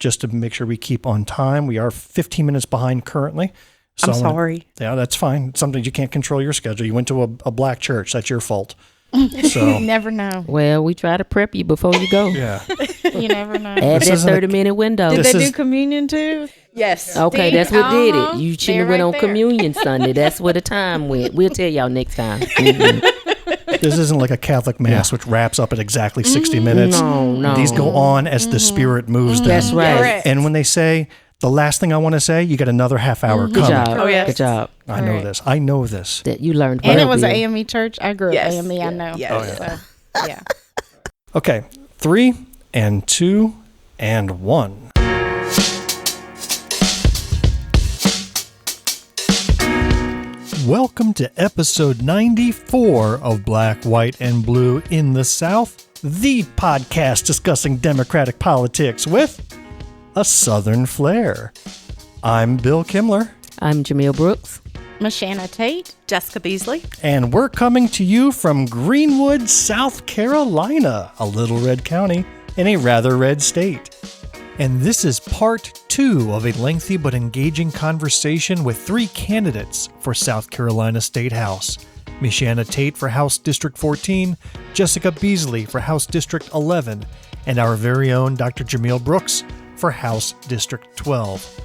just to make sure we keep on time. We are 15 minutes behind currently. So I'm sorry. Yeah, that's fine. Sometimes you can't control your schedule. You went to a black church. That's your fault. So You never know. Well, we try to prep you before you go. yeah. You never know. Add This that isn't 30-minute window. Did This they is- do communion too? Yes. Okay, that's what did it. You shouldn't have went They're on right there. Communion Sunday. That's where the time went. We'll tell y'all next time. Mhm. This isn't like a Catholic mass, which wraps up at exactly 60 minutes. No. These go on as the Spirit moves them. That's right. Correct. And when they say, the last thing I want to say, you get another half hour Good coming. job. Oh, yes. Good job. I know this. I know this. That you learned. And it well, was an Bill. AME church. I grew up Yes. AME, I know. Yes. Oh, yeah. So, yeah. Okay. 3 and 2 and 1. Welcome to episode 94 of Black, White, and Blue in the South, the podcast discussing Democratic politics with a Southern flair. I'm Bill Kimler, I'm Jumelle Brooks. Michanna Tate. Jessica Beasley. and we're coming to you from Greenwood, South Carolina, a little red county in a rather red state. And this is part 2 of a lengthy but engaging conversation with 3 candidates for South Carolina State House. Michanna Tate for House District 14, Jessica Beasley for House District 11, and our very own Dr. Jumelle Brooks for House District 12.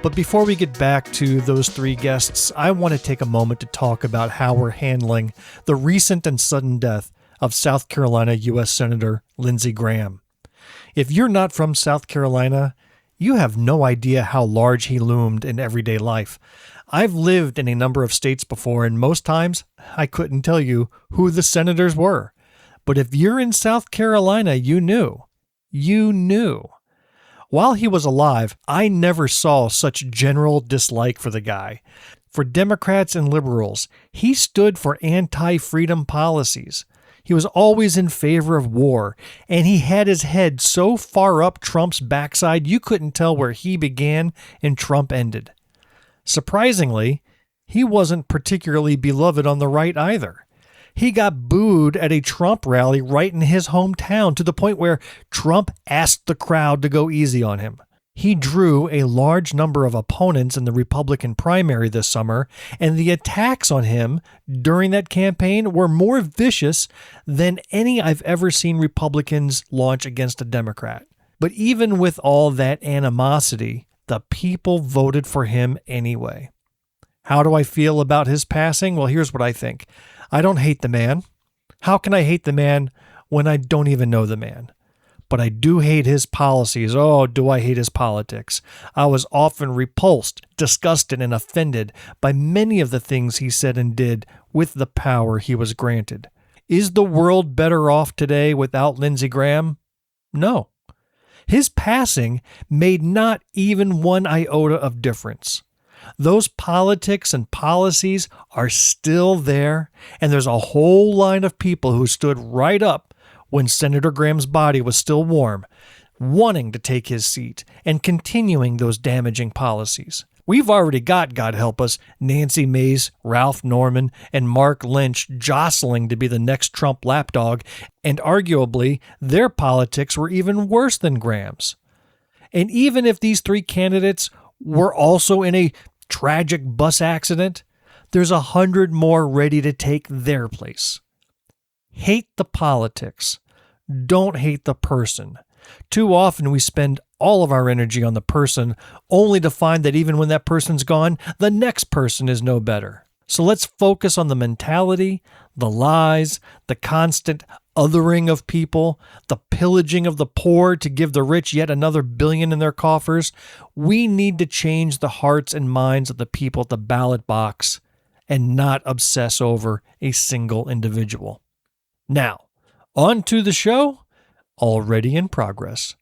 But before we get back to those 3 guests, I want to take a moment to talk about how we're handling the recent and sudden death of South Carolina U.S. Senator Lindsey Graham. If you're not from South Carolina, you have no idea how large he loomed in everyday life. I've lived in a number of states before, and most times I couldn't tell you who the senators were. But if you're in South Carolina, you knew. You knew. While he was alive, I never saw such general dislike for the guy. For Democrats and liberals, he stood for anti-freedom policies. He was always in favor of war, and he had his head so far up Trump's backside you couldn't tell where he began and Trump ended. Surprisingly, he wasn't particularly beloved on the right either. He got booed at a Trump rally right in his hometown to the point where Trump asked the crowd to go easy on him. He drew a large number of opponents in the Republican primary this summer, and the attacks on him during that campaign were more vicious than any I've ever seen Republicans launch against a Democrat. But even with all that animosity, the people voted for him anyway. How do I feel about his passing? Well, here's what I think. I don't hate the man. How can I hate the man when I don't even know the man? But I do hate his policies. Oh, do I hate his politics. I was often repulsed, disgusted, and offended by many of the things he said and did with the power he was granted. Is the world better off today without Lindsey Graham? No. His passing made not even one iota of difference. Those politics and policies are still there, and there's a whole line of people who stood right up when Senator Graham's body was still warm, wanting to take his seat and continuing those damaging policies. We've already got, God help us, Nancy Mace, Ralph Norman, and Mark Lynch jostling to be the next Trump lapdog, and arguably their politics were even worse than Graham's. And even if these 3 candidates were also in a tragic bus accident, there's 100 more ready to take their place. Hate the politics. Don't hate the person. Too often we spend all of our energy on the person, only to find that even when that person's gone, the next person is no better. So let's focus on the mentality, the lies, the constant othering of people, the pillaging of the poor to give the rich yet another billion in their coffers. We need to change the hearts and minds of the people at the ballot box and not obsess over a single individual. Now, on to the show, already in progress.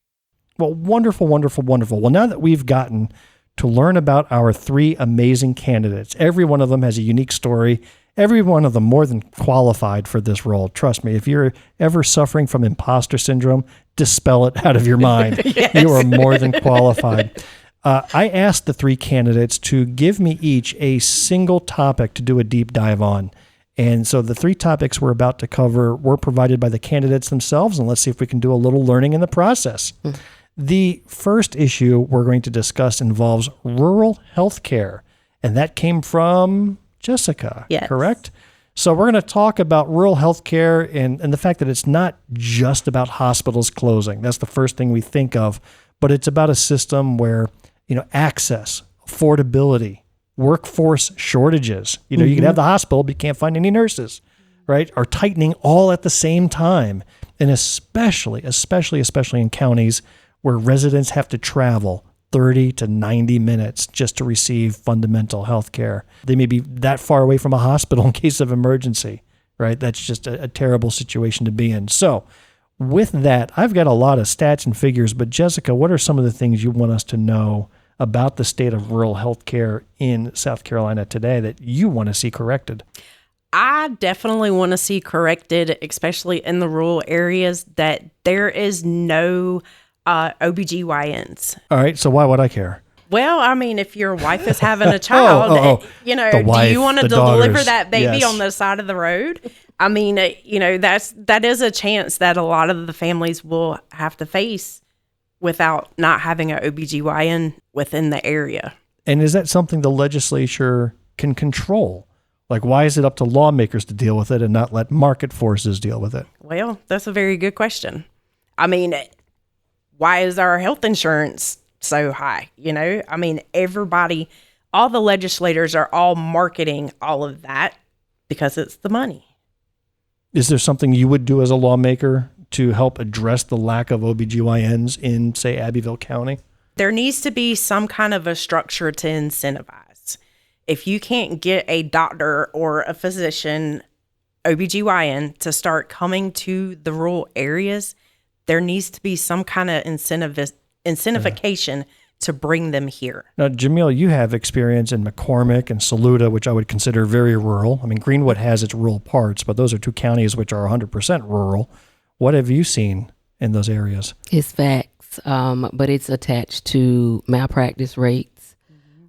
Well, wonderful, wonderful, wonderful. Well, now that we've gotten to learn about our 3 amazing candidates, every one of them has a unique story, every one of them more than qualified for this role. Trust me, if you're ever suffering from imposter syndrome, dispel it out of your mind. Yes. You are more than qualified. I asked the 3 candidates to give me each a single topic to do a deep dive on. And so the 3 topics we're about to cover were provided by the candidates themselves, and let's see if we can do a little learning in the process. The first issue we're going to discuss involves rural health care, and that came from Jessica, correct? So we're going to talk about rural health care and the fact that it's not just about hospitals closing. That's the first thing we think of, but it's about a system where, access, affordability, workforce shortages, you can have the hospital, but you can't find any nurses, right? Are tightening all at the same time. And especially in counties where residents have to travel 30 to 90 minutes just to receive fundamental health care. They may be that far away from a hospital in case of emergency, right? That's just a terrible situation to be in. So with that, I've got a lot of stats and figures, but Jessica, what are some of the things you want us to know about the state of rural health care in South Carolina today that you want to see corrected? I definitely want to see corrected, especially in the rural areas, that there is no OBGYNs. All right, so why would I care? Well, I mean, if your wife is having a child, The wife, do you want to the deliver daughters, that baby yes. on the side of the road? I mean, that is a chance that a lot of the families will have to face without not having an OBGYN within the area. And is that something the legislature can control? Like, why is it up to lawmakers to deal with it and not let market forces deal with it? Well, that's a very good question. I mean, why is our health insurance so high? I mean, everybody, all the legislators are all marketing all of that because it's the money. Is there something you would do as a lawmaker to help address the lack of OBGYNs in, say, Abbeville County? There needs to be some kind of a structure to incentivize. If you can't get a doctor or a physician, OBGYN, to start coming to the rural areas, there needs to be some kind of incentivification to bring them here. Now, Jumelle, you have experience in McCormick and Saluda, which I would consider very rural. I mean, Greenwood has its rural parts, but those are two counties which are 100% rural. What have you seen in those areas? It's facts, but it's attached to malpractice rates.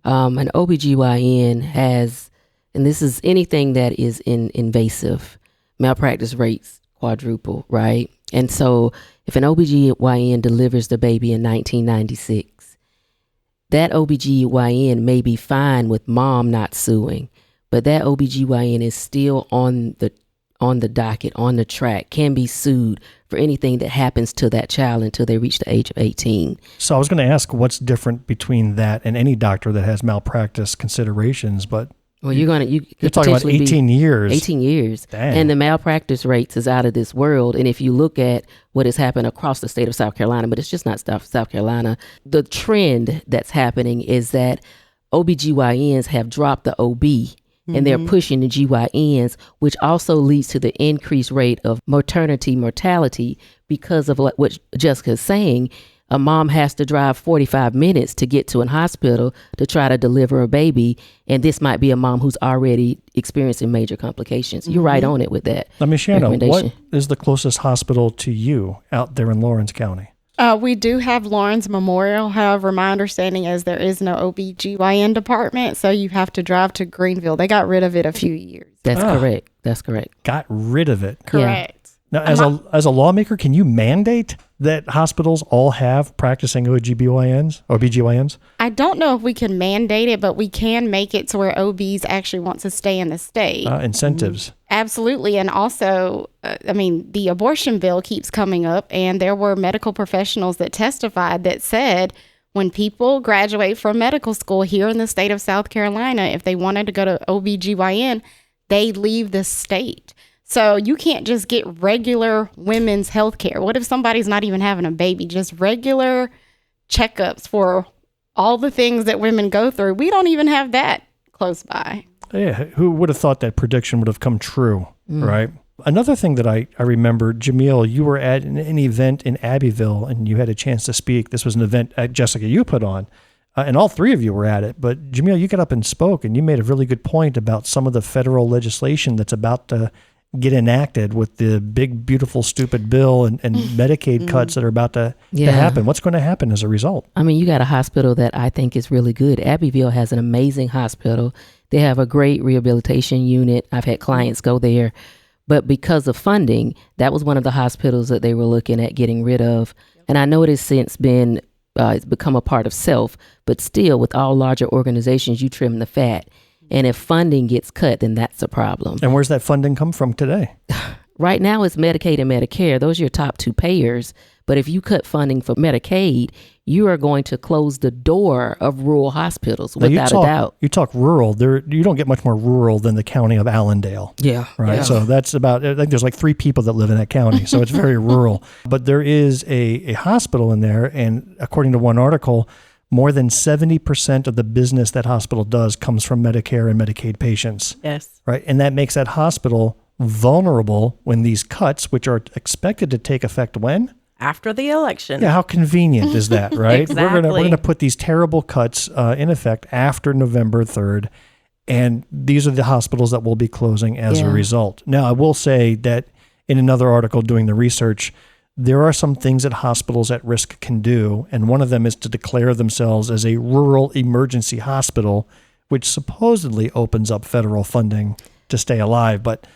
An OBGYN has, and this is anything that is invasive, malpractice rates quadruple, right? And so if an OBGYN delivers the baby in 1996, that OBGYN may be fine with mom not suing, but that OBGYN is still on the docket, on the track, can be sued for anything that happens to that child until they reach the age of 18. So I was going to ask what's different between that and any doctor that has malpractice considerations, but well, you're talking about 18 years. 18 years. Dang. And the malpractice rates is out of this world. And if you look at what has happened across the state of South Carolina, but it's just not South Carolina, the trend that's happening is that OBGYNs have dropped the OB and they're pushing the GYNs, which also leads to the increased rate of maternity mortality because of what Jessica's saying. A mom has to drive 45 minutes to get to an hospital to try to deliver a baby, and this might be a mom who's already experiencing major complications. You're right on it with that. Now, Michanna, what is the closest hospital to you out there in Lawrence County? We do have Lawrence Memorial. However, my understanding is there is no OBGYN department, so you have to drive to Greenville. They got rid of it a few years. That's correct. That's correct. Got rid of it. Correct. Now, as a lawmaker, can you mandate that hospitals all have practicing OBGYNs? I don't know if we can mandate it, but we can make it to where OBs actually want to stay in the state. Incentives. Absolutely. And also, the abortion bill keeps coming up, and there were medical professionals that testified that said when people graduate from medical school here in the state of South Carolina, if they wanted to go to OBGYN, they leave the state. So you can't just get regular women's health care. What if somebody's not even having a baby? Just regular checkups for all the things that women go through. We don't even have that close by. Yeah, who would have thought that prediction would have come true, right? Another thing that I remember, Jumelle, you were at an event in Abbeville and you had a chance to speak. This was an event, Jessica, you put on, and all three of you were at it. But Jumelle, you got up and spoke, and you made a really good point about some of the federal legislation that's about to get enacted with the big, beautiful, stupid bill and Medicaid cuts that are about to happen. What's going to happen as a result? I mean, you got a hospital that I think is really good. Abbeville has an amazing hospital. They have a great rehabilitation unit. I've had clients go there. But because of funding, that was one of the hospitals that they were looking at getting rid of. And I know it has since been it's become a part of self. But still, with all larger organizations, you trim the fat. And if funding gets cut, then that's a problem. And where's that funding come from today? Right now, it's Medicaid and Medicare. Those are your top two payers. But if you cut funding for Medicaid, you are going to close the door of rural hospitals without a doubt. You talk rural. You don't get much more rural than the county of Allendale. Yeah. Right. Yeah. So that's about, I think there's like 3 people that live in that county. So it's very rural. But there is a hospital in there. And according to one article, more than 70% of the business that hospital does comes from Medicare and Medicaid patients. Yes. Right. And that makes that hospital vulnerable when these cuts, which are expected to take effect when? After the election. Yeah, how convenient is that, right? Exactly. We're gonna put these terrible cuts in effect after November 3rd, and these are the hospitals that will be closing as a result. Now, I will say that in another article doing the research, there are some things that hospitals at risk can do, and one of them is to declare themselves as a rural emergency hospital, which supposedly opens up federal funding to stay alive, but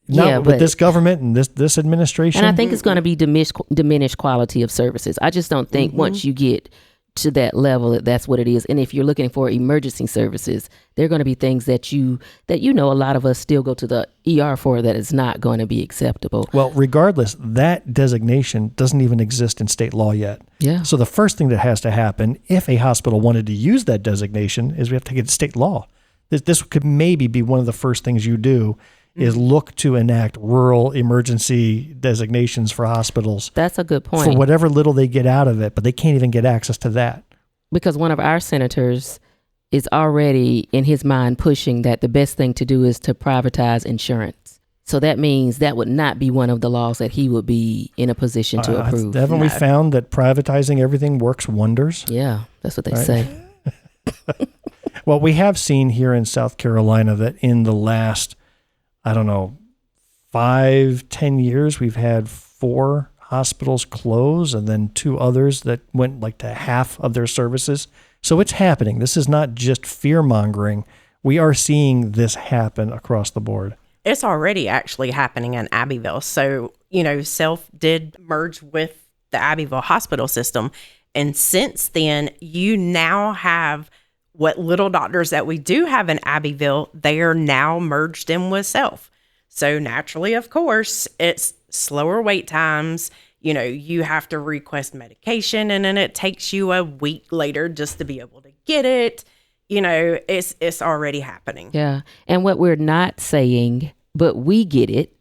not with this government and this administration. And I think it's going to be diminished quality of services. I just don't think once you get to that level, that's what it is. And if you're looking for emergency services, there are going to be things that a lot of us still go to the ER for that is not going to be acceptable. Well, regardless, that designation doesn't even exist in state law yet. Yeah. So the first thing that has to happen if a hospital wanted to use that designation is we have to get state law. This could maybe be one of the first things you do is look to enact rural emergency designations for hospitals. That's a good point. For whatever little they get out of it, but they can't even get access to that. Because one of our senators is already in his mind pushing that the best thing to do is to privatize insurance. So that means that would not be one of the laws that he would be in a position to approve. Haven't we found that privatizing everything works wonders? Yeah, that's what they say. Well, we have seen here in South Carolina that in the last 5-10 years, we've had 4 hospitals close and then 2 others that went like to half of their services. So it's happening. This is not just fear mongering. We are seeing this happen across the board. It's already actually happening in Abbeville. So, Self did merge with the Abbeville hospital system. And since then, you now have what little doctors that we do have in Abbeville, they are now merged in with Self. So naturally, of course, it's slower wait times. You have to request medication and then it takes you a week later just to be able to get it. It's already happening. Yeah. And what we're not saying, but we get it,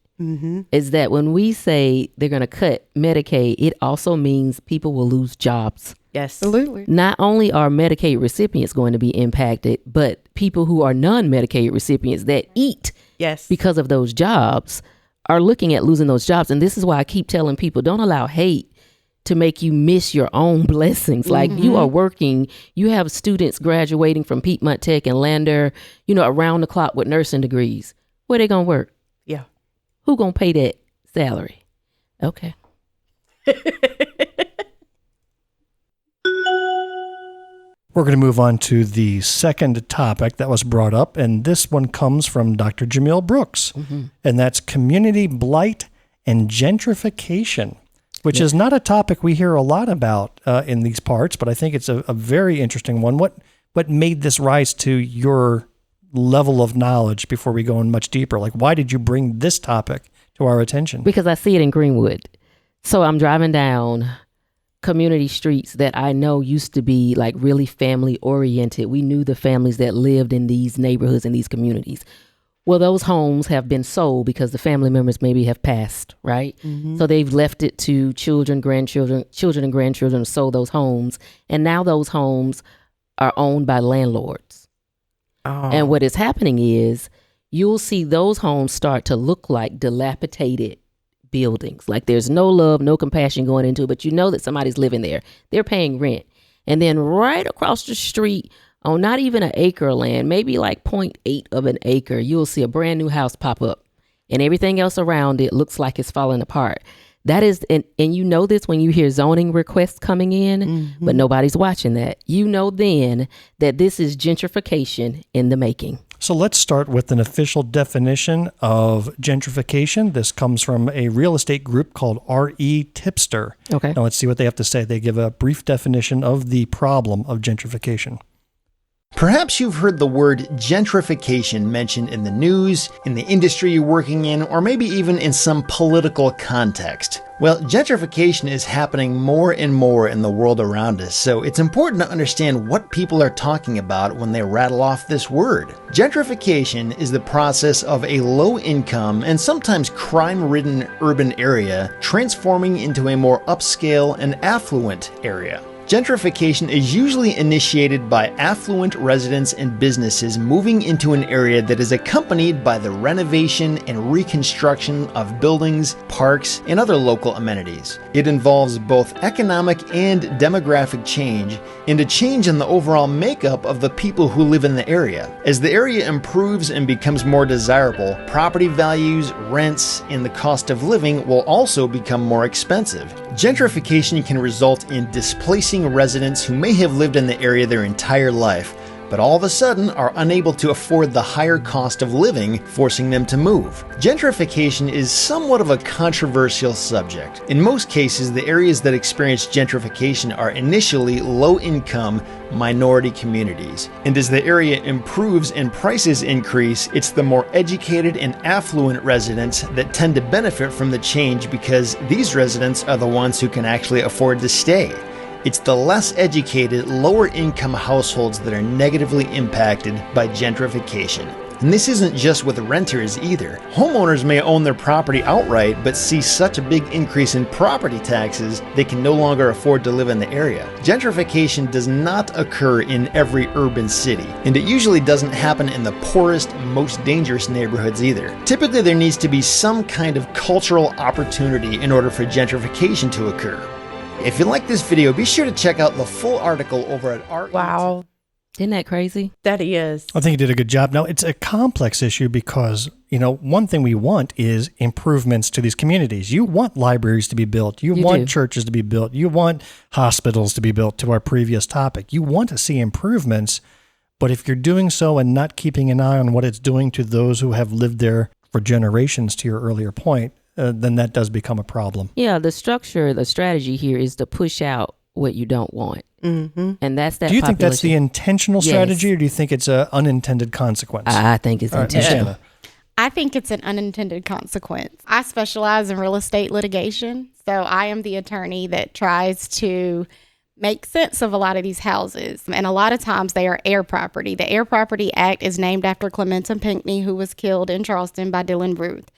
is that when we say they're going to cut Medicaid, it also means people will lose jobs. Yes. Absolutely. Not only are Medicaid recipients going to be impacted, but people who are non-Medicaid recipients that eat because of those jobs are looking at losing those jobs. And this is why I keep telling people, don't allow hate to make you miss your own blessings. Like you are working, you have students graduating from Piedmont Tech and Lander, around the clock with nursing degrees. Where they going to work? Yeah. Who going to pay that salary? Okay. We're going to move on to the second topic that was brought up, and this one comes from Dr. Jumelle Brooks, and that's community blight and gentrification, which is not a topic we hear a lot about in these parts, but I think it's a very interesting one. What made this rise to your level of knowledge before we go in much deeper? Like, why did you bring this topic to our attention? Because I see it in Greenwood. So I'm driving down community streets that I know used to be like really family oriented. We knew the families that lived in these neighborhoods and these communities. Well, those homes have been sold because the family members maybe have passed, right? So they've left it to children and grandchildren to sold those homes. And now those homes are owned by landlords. Oh. And what is happening is you'll see those homes start to look like dilapidated buildings. Like there's no love, no compassion going into it, but you know that somebody's living there. They're paying rent. And then right across the street on not even an acre of land, maybe like 0.8 of an acre, you'll see a brand new house pop up and everything else around it looks like it's falling apart. That is, and you know this when you hear zoning requests coming in, but nobody's watching that. You know then that this is gentrification in the making. So let's start with an official definition of gentrification. This comes from a real estate group called R.E. Tipster. Okay. Now let's see what they have to say. They give a brief definition of the problem of gentrification. Perhaps you've heard the word gentrification mentioned in the news, in the industry you're working in, or maybe even in some political context. Well, gentrification is happening more and more in the world around us, so it's important to understand what people are talking about when they rattle off this word. Gentrification is the process of a low-income and sometimes crime-ridden urban area transforming into a more upscale and affluent area. Gentrification is usually initiated by affluent residents and businesses moving into an area that is accompanied by the renovation and reconstruction of buildings, parks, and other local amenities. It involves both economic and demographic change and a change in the overall makeup of the people who live in the area. As the area improves and becomes more desirable, property values, rents, and the cost of living will also become more expensive. Gentrification can result in displacing residents who may have lived in the area their entire life, but all of a sudden are unable to afford the higher cost of living, forcing them to move. Gentrification is somewhat of a controversial subject. In most cases, the areas that experience gentrification are initially low-income minority communities. And as the area improves and prices increase, it's the more educated and affluent residents that tend to benefit from the change because these residents are the ones who can actually afford to stay. It's the less educated, lower income households that are negatively impacted by gentrification. And this isn't just with renters either. Homeowners may own their property outright but see such a big increase in property taxes they can no longer afford to live in the area. Gentrification does not occur in every urban city, and it usually doesn't happen in the poorest, most dangerous neighborhoods either. Typically there needs to be some kind of cultural opportunity in order for gentrification to occur. If you like this video, be sure to check out the full article over at RE. Wow. Isn't that crazy? That is. I think you did a good job. Now, it's a complex issue because, one thing we want is improvements to these communities. You want libraries to be built. You want churches to be built. You want hospitals to be built, to our previous topic. You want to see improvements, but if you're doing so and not keeping an eye on what it's doing to those who have lived there for generations, to your earlier point, then that does become a problem. Yeah, the strategy here is to push out what you don't want. Mm-hmm. And that's that. Do you think that's the intentional strategy, Yes. or do you think it's an unintended consequence? I think it's intentional. Michanna. I think it's an unintended consequence. I specialize in real estate litigation, so I am the attorney that tries to make sense of a lot of these houses. And a lot of times they are heir property. The Heir Property Act is named after Clementa Pinckney, who was killed in Charleston by Dylan Ruth.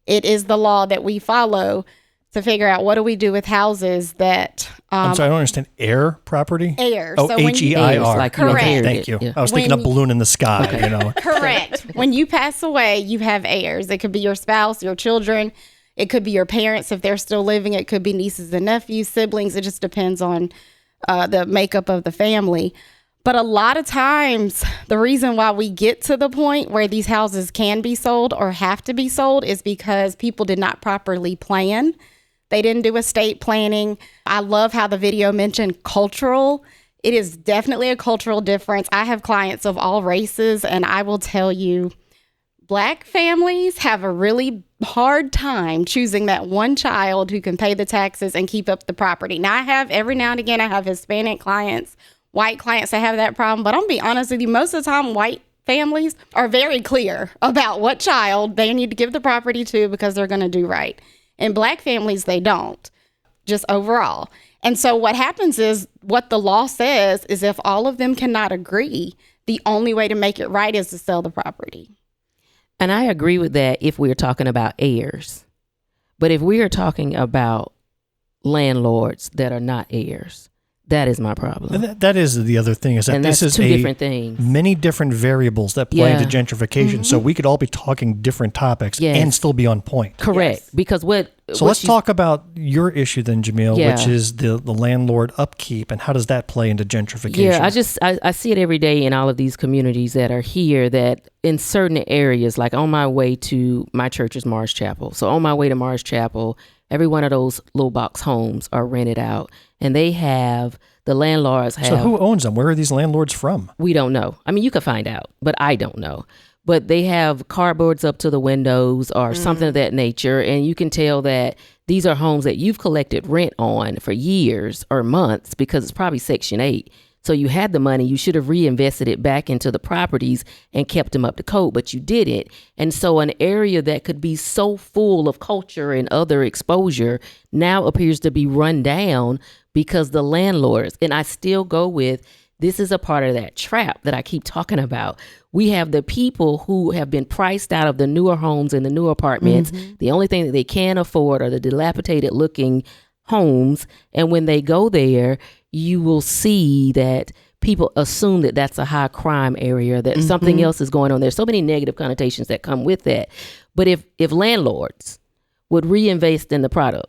It is the law that we follow to figure out what do we do with houses that... I'm sorry, I don't understand. Heir property? Heir. Oh, So when you- H-E-I-R. Like you Correct. inherited Thank you. it, yeah. I was thinking a When- balloon in the sky, Correct. When you pass away, you have heirs. It could be your spouse, your children. It could be your parents if they're still living. It could be nieces and nephews, siblings. It just depends on the makeup of the family. But a lot of times, the reason why we get to the point where these houses can be sold or have to be sold is because people did not properly plan. They didn't do estate planning. I love how the video mentioned cultural. It is definitely a cultural difference. I have clients of all races, and I will tell you, Black families have a really hard time choosing that one child who can pay the taxes and keep up the property. Now, every now and again, I have Hispanic clients, white clients that have that problem. But I'm going to be honest with you, most of the time, white families are very clear about what child they need to give the property to because they're going to do right. In Black families, they don't, just overall. And so what happens is what the law says is if all of them cannot agree, the only way to make it right is to sell the property. And I agree with that if we're talking about heirs. But if we are talking about landlords that are not heirs, that is my problem. And that is the other thing, is that And this that's is two different things. many different variables that play Yeah. into gentrification. So we could all be talking different topics Yes. and still be on point. Correct. Yes. Because So let's talk about your issue then, Jumelle, Yeah. which is the landlord upkeep, and how does that play into gentrification? Yeah, I see it every day in all of these communities that are here, that in certain areas, like on my way to my church's Mars Chapel. So on my way to Mars Chapel, every one of those little box homes are rented out, and the landlords have. So who owns them? Where are these landlords from? We don't know. I mean, you could find out, but I don't know. but they have cardboards up to the windows or something of that nature. And you can tell that these are homes that you've collected rent on for years or months because it's probably Section 8. So you had the money, you should have reinvested it back into the properties and kept them up to code, but you didn't. And so an area that could be so full of culture and other exposure now appears to be run down because the landlords, and I still go with, this is a part of that trap that I keep talking about. We have the people who have been priced out of the newer homes and the newer apartments. The only thing that they can afford are the dilapidated looking homes. And when they go there, you will see that people assume that that's a high crime area, that something else is going on. There's so many negative connotations that come with that. But if landlords would reinvest in the product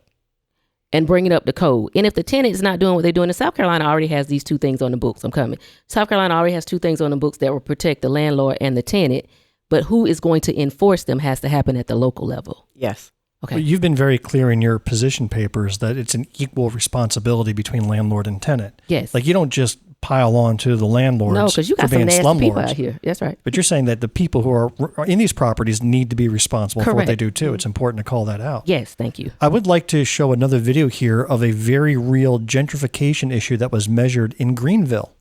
and bring it up to code, and if the tenant is not doing what they're doing, and South Carolina already has these two things on the books. I'm coming. South Carolina already has two things on the books that will protect the landlord and the tenant, but who is going to enforce them has to happen at the local level. Yes. Okay. Well, you've been very clear in your position papers that it's an equal responsibility between landlord and tenant. Yes. Like you don't just pile on to the landlords. No, because you got for being some nasty people slumlords. out here. That's right. But you're saying that the people who are in these properties need to be responsible for what they Correct. do too. It's important to call that out. Yes, thank you. I would like to show another video here of a very real gentrification issue that was measured in Greenville.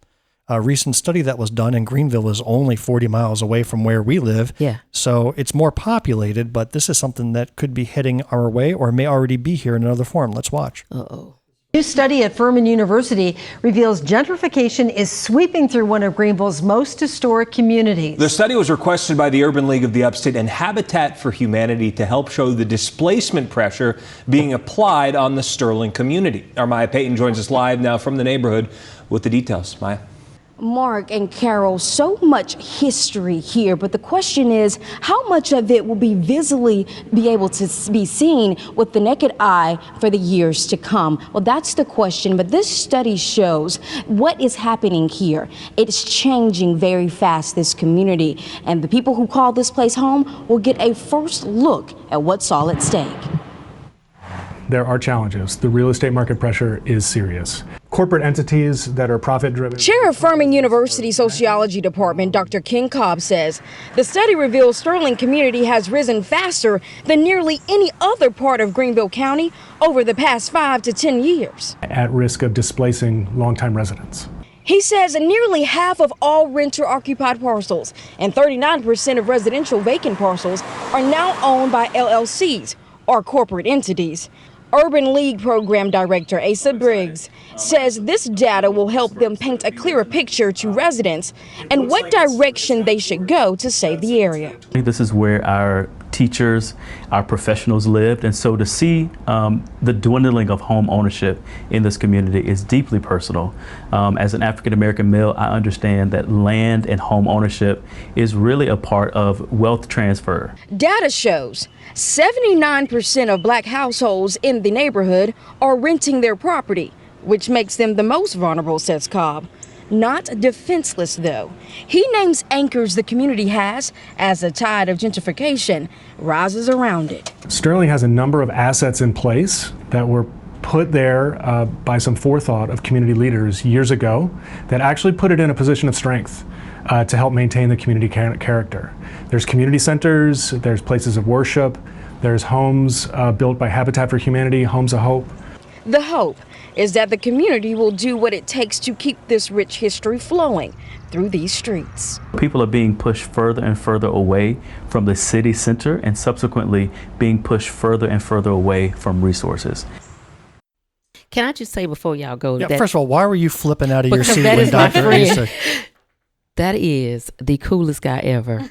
A recent study that was done in Greenville is only 40 miles away from where we live. Yeah. So it's more populated, but this is something that could be heading our way or may already be here in another form. Let's watch. Uh-oh. A new study at Furman University reveals gentrification is sweeping through one of Greenville's most historic communities. The study was requested by the Urban League of the Upstate and Habitat for Humanity to help show the displacement pressure being applied on the Sterling community. Our Maya Payton joins us live now from the neighborhood with the details. Maya. Mark and Carol, so much history here, but the question is how much of it will be visibly be able to be seen with the naked eye for the years to come? Well, that's the question, but this study shows what is happening here. It's changing very fast, this community, and the people who call this place home will get a first look at what's all at stake. There are challenges. The real estate market pressure is serious. Corporate entities that are profit-driven. Chair of Furman University Sociology Department, Dr. Ken Cobb, says the study reveals Sterling community has risen faster than nearly any other part of Greenville County over the past 5 to 10 years. At risk of displacing longtime residents. He says nearly half of all renter-occupied parcels and 39% of residential vacant parcels are now owned by LLCs or corporate entities. Urban League Program Director Asa Briggs says this data will help them paint a clearer picture to residents and what direction they should go to save the area. This is where our teachers, our professionals lived, and so to see the dwindling of home ownership in this community is deeply personal. As an African American male, I understand that land and home ownership is really a part of wealth transfer. Data shows 79% of black households in the neighborhood are renting their property, which makes them the most vulnerable, says Cobb. Not defenseless, though. He names anchors the community has as a tide of gentrification rises around it. Sterling has a number of assets in place that were put there by some forethought of community leaders years ago that actually put it in a position of strength to help maintain the community character. There's community centers, there's places of worship, there's homes built by Habitat for Humanity, Homes of Hope. The hope is that the community will do what it takes to keep this rich history flowing through these streets. People are being pushed further and further away from the city center and subsequently being pushed further and further away from resources. Can I just say before y'all go Yeah, that first of all, why were you flipping out of your Because seat that when is my Dr. friend. Asa? that is the coolest guy ever,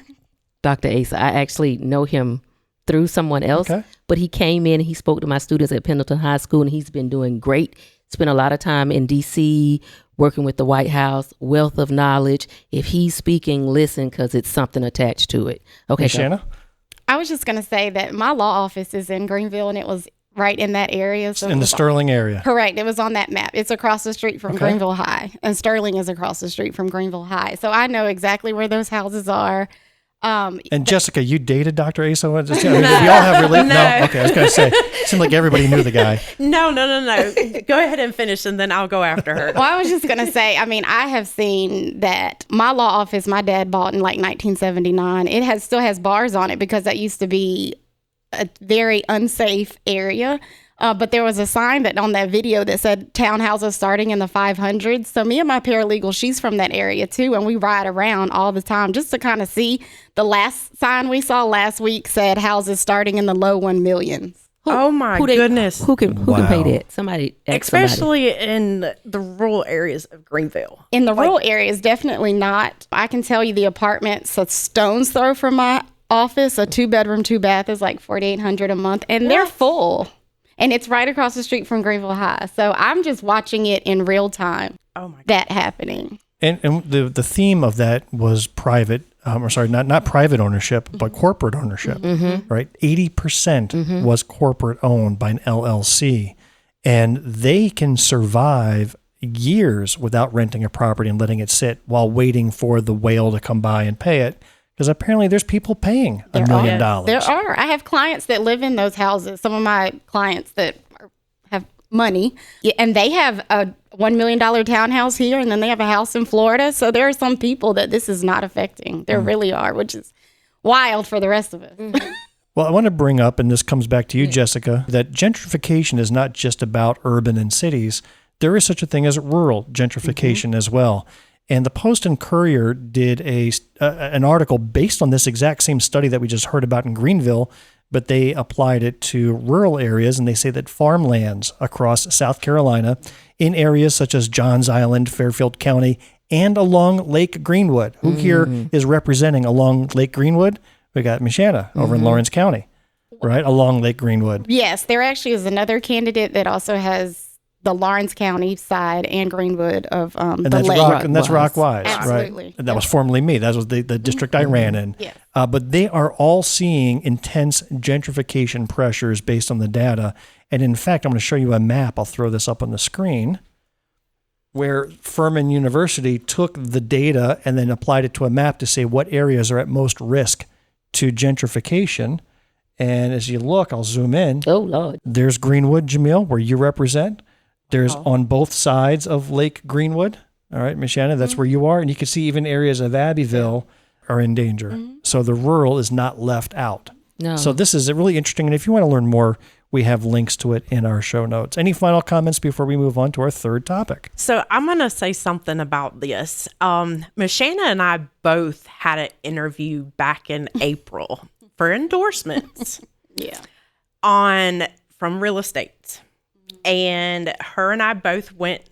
Dr. Asa. I actually know him through someone else, Okay. but he came in and he spoke to my students at Pendleton High School, and he's been doing great. Spent a lot of time in D.C. working with the White House, wealth of knowledge. If he's speaking, listen, because it's something attached to it. Okay, go. Michanna? I was just going to say that my law office is in Greenville, and it was right in that area. So In the Sterling area. Correct. It was on that map. It's across the street from Okay. Greenville High, and Sterling is across the street from Greenville High. So I know exactly where those houses are. And Jessica, you dated Dr. Asa? I mean, we all have no. Okay, I was going to say, it seemed like everybody knew the guy. No. Go ahead and finish, and then I'll go after her. Well, I was just going to say, I mean, I have seen that my law office my dad bought in like 1979. It still has bars on it because that used to be a very unsafe area. But there was a sign that on that video that said townhouses starting in the 500s. So me and my paralegal, she's from that area too, and we ride around all the time just to kind of see. The last sign we saw last week said houses starting in the low 1 millions. Oh my goodness! Who can pay that? Somebody, especially in the rural areas of Greenville. In the rural areas, definitely not. I can tell you the apartments a stone's throw from my office, a 2-bedroom, 2-bath is like $4,800 a month, and they're full. And it's right across the street from Greenville High. So I'm just watching it in real time. Oh my God. That happening. And the theme of that was private, not private ownership, but corporate ownership, right? 80% was corporate owned by an LLC. And they can survive years without renting a property and letting it sit while waiting for the whale to come by and pay it. Because apparently there's people paying $1 million. There are. I have clients that live in those houses. Some of my clients that have money, and they have a $1 million townhouse here, and then they have a house in Florida. So there are some people that this is not affecting. There really are, which is wild for the rest of us. Well, I want to bring up, and this comes back to you, Jessica, that gentrification is not just about urban and cities. There is such a thing as rural gentrification as well. And the Post and Courier did an article based on this exact same study that we just heard about in Greenville, but they applied it to rural areas, and they say that farmlands across South Carolina in areas such as Johns Island, Fairfield County, and along Lake Greenwood. Who here is representing along Lake Greenwood? We got Michanna over in Lawrence County, right? Along Lake Greenwood. Yes, there actually is another candidate that also has the Lawrence County side and Greenwood of the lake. And that's Rockwise, Absolutely. right? And that was formerly me. That was the district I ran in. Yes. But they are all seeing intense gentrification pressures based on the data. And in fact, I'm going to show you a map. I'll throw this up on the screen, where Furman University took the data and then applied it to a map to say what areas are at most risk to gentrification. And as you look, I'll zoom in. Oh, Lord. There's Greenwood, Jumelle, where you represent. There's on both sides of Lake Greenwood. All right, Michanna, that's where you are. And you can see even areas of Abbeville are in danger. So the rural is not left out. No. So this is really interesting. And if you want to learn more, we have links to it in our show notes. Any final comments before we move on to our third topic? So I'm going to say something about this. Michanna and I both had an interview back in April for endorsements. From real estate. And her and I both went,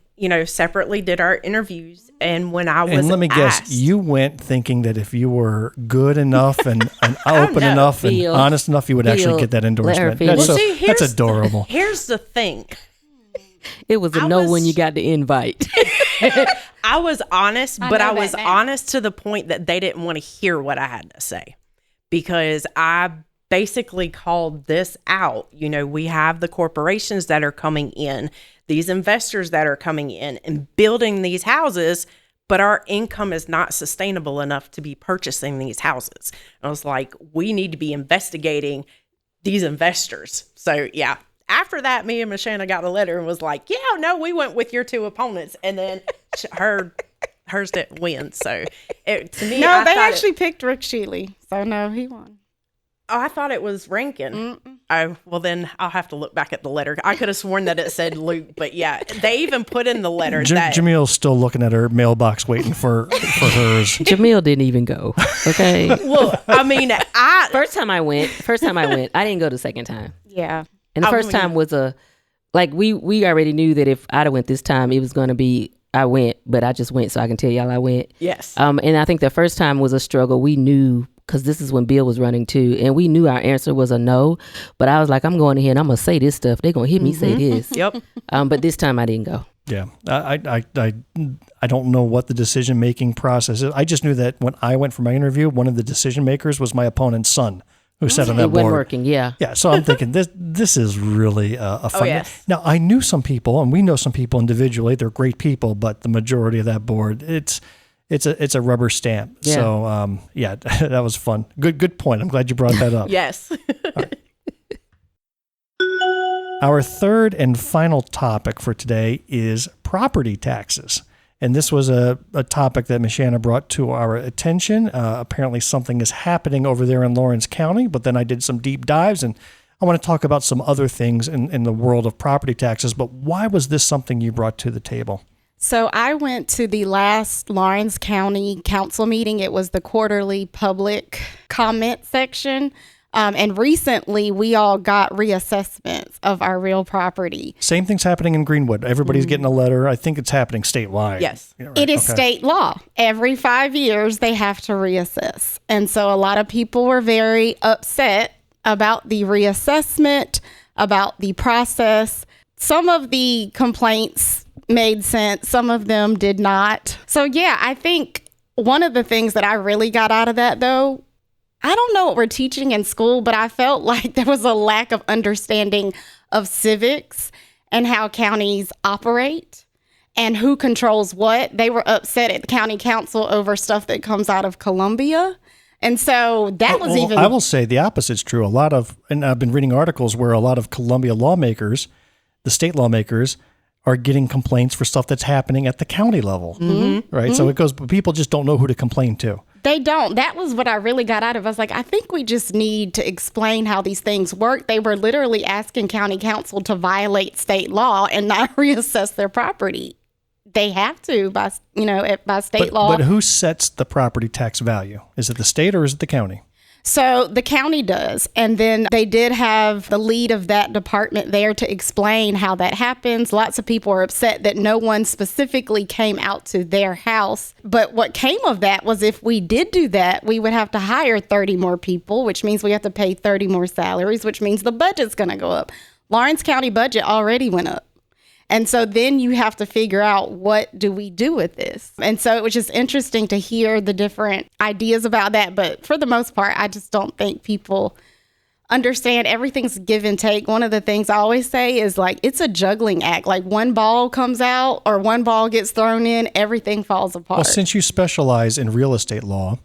separately did our interviews. And when I was let me guess, you went thinking that if you were good enough and open enough and honest enough, you would actually get that endorsement. That's adorable. Here's the thing. It was a no when you got the invite. I was honest, but I was honest to the point that they didn't want to hear what I had to say, because I basically called this out. We have the corporations that are coming in, these investors that are coming in and building these houses, but our income is not sustainable enough to be purchasing these houses. And I was like, we need to be investigating these investors. So yeah, after that, me and Michanna got a letter and was like, we went with your two opponents. And then hers didn't win. So to me, no, they actually picked Rick Shealy. So no, he won. Oh, I thought it was Rankin. Oh, well, then I'll have to look back at the letter. I could have sworn that it said Luke, but yeah, they even put in the letter that Jamile's still looking at her mailbox waiting for hers. Jamile didn't even go. Okay. Well, I mean, first time I went. I didn't go the second time. Yeah. And the first time was we already knew that if I'd have went this time, it was going to be, I went, but I just went so I can tell y'all I went. Yes. And I think the first time was a struggle. We knew, because this is when Bill was running too, and we knew our answer was a no, but I was like, I'm going ahead and I'm going to say this stuff. They're going to hear me say this. Yep. But this time I didn't go. Yeah. I don't know what the decision-making process is. I just knew that when I went for my interview, one of the decision makers was my opponent's son, who sat on that board. It wasn't working, yeah. Yeah, so I'm thinking this is really a fun. Yes. Now, I knew some people, and we know some people individually. They're great people, but the majority of that board, it's it's a rubber stamp. Yeah. So yeah, that was fun. Good point. I'm glad you brought that up. Yes. Our third and final topic for today is property taxes. And this was a topic that Michanna brought to our attention. Apparently something is happening over there in Lawrence County, but then I did some deep dives, and I want to talk about some other things in the world of property taxes. But why was this something you brought to the table? So I went to the last Lawrence County Council meeting. It was the quarterly public comment section. And recently, we all got reassessments of our real property. Same thing's happening in Greenwood. Everybody's getting a letter. I think it's happening statewide. Yes. Yeah, right. It is state law. Every 5 years, they have to reassess. And so a lot of people were very upset about the reassessment, about the process. Some of the complaints made sense. Some of them did not. So, yeah, I think one of the things that I really got out of that, though, I don't know what we're teaching in school, but I felt like there was a lack of understanding of civics and how counties operate and who controls what. They were upset at the county council over stuff that comes out of Columbia. And so that was even... I will say the opposite's true. And I've been reading articles where a lot of Columbia lawmakers, the state lawmakers, are getting complaints for stuff that's happening at the county level. Mm-hmm. Right? Mm-hmm. So it goes, people just don't know who to complain to. They don't. That was what I really got out of it. I was like, I think we just need to explain how these things work. They were literally asking county council to violate state law and not reassess their property. They have to by state law. But who sets the property tax value? Is it the state or is it the county? So the county does. And then they did have the lead of that department there to explain how that happens. Lots of people are upset that no one specifically came out to their house. But what came of that was if we did do that, we would have to hire 30 more people, which means we have to pay 30 more salaries, which means the budget's going to go up. Lawrence County budget already went up. And so then you have to figure out, what do we do with this? And so it was just interesting to hear the different ideas about that. But for the most part, I just don't think people understand everything's give and take. One of the things I always say is like, it's a juggling act. Like one ball comes out or one ball gets thrown in, everything falls apart. Well, since you specialize in real estate law,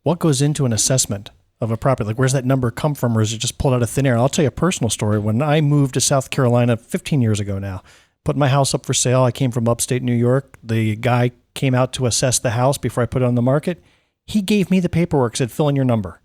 what goes into an assessment of a property? Like, where's that number come from, or is it just pulled out of thin air? And I'll tell you a personal story. When I moved to South Carolina 15 years ago now, put my house up for sale. I came from upstate New York. The guy came out to assess the house before I put it on the market. He gave me the paperwork, said, fill in your number.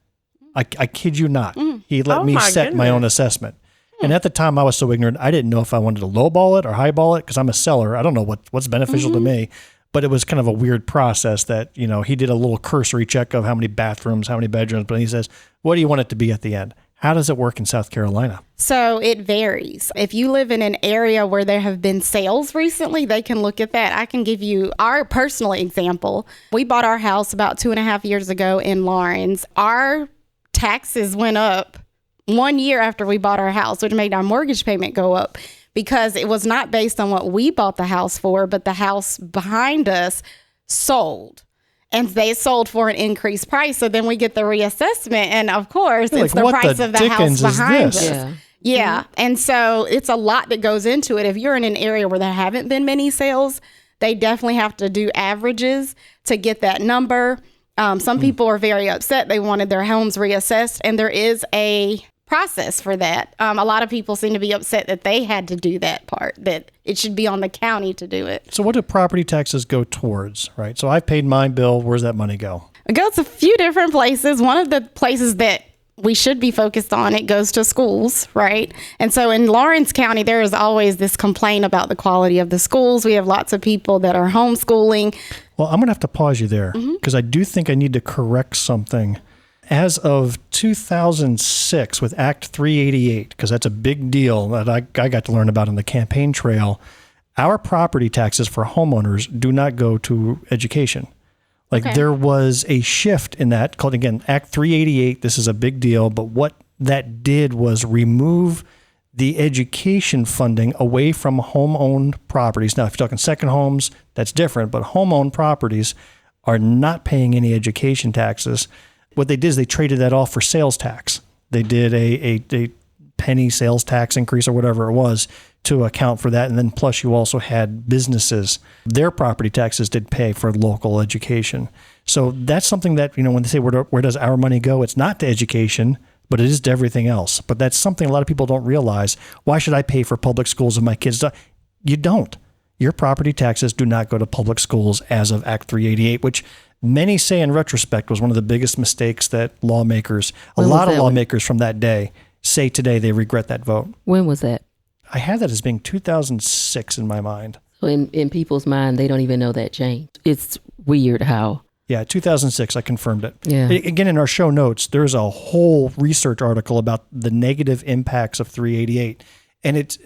I kid you not. He let me set my own assessment. And at the time, I was so ignorant, I didn't know if I wanted to lowball it or highball it because I'm a seller. I don't know what's beneficial to me. But it was kind of a weird process that, he did a little cursory check of how many bathrooms, how many bedrooms. But he says, what do you want it to be at the end? How does it work in South Carolina? So it varies. If you live in an area where there have been sales recently, they can look at that. I can give you our personal example. We bought our house about 2.5 years ago in Lawrence. Our taxes went up 1 year after we bought our house, which made our mortgage payment go up because it was not based on what we bought the house for, but the house behind us sold. And they sold for an increased price. So then we get the reassessment. And of course, it's the price of the house behind us. Yeah. And so it's a lot that goes into it. If you're in an area where there haven't been many sales, they definitely have to do averages to get that number. Some people are very upset. They wanted their homes reassessed. And there is a process for that. A lot of people seem to be upset that they had to do that part, that it should be on the county to do it. So what do property taxes go towards, right? So I've paid my bill. Where's that money go? It goes a few different places. One of the places that we should be focused on, it goes to schools, right? And so in Lawrence County, there is always this complaint about the quality of the schools. We have lots of people that are homeschooling. Well, I'm going to have to pause you there because I do think I need to correct something. As of 2006 with Act 388, because that's a big deal that I got to learn about on the campaign trail, our property taxes for homeowners do not go to education. There was a shift in that called, again, Act 388. This is a big deal. But what that did was remove the education funding away from home-owned properties. Now, if you're talking second homes, that's different. But home-owned properties are not paying any education taxes. What they did is they traded that off for sales tax. They did a penny sales tax increase or whatever it was to account for that. And then plus you also had businesses, their property taxes did pay for local education. So that's something that, when they say, where does our money go? It's not to education, but it is to everything else. But that's something a lot of people don't realize. Why should I pay for public schools if my kids don't? You don't. Your property taxes do not go to public schools as of Act 388, which many say in retrospect was one of the biggest mistakes that lawmakers, a lot of lawmakers from that day, say today they regret that vote. When was that? I had that as being 2006 in my mind. So in people's mind, they don't even know that changed. It's weird how. Yeah, 2006, I confirmed it. Yeah. Again, in our show notes, there's a whole research article about the negative impacts of 388. And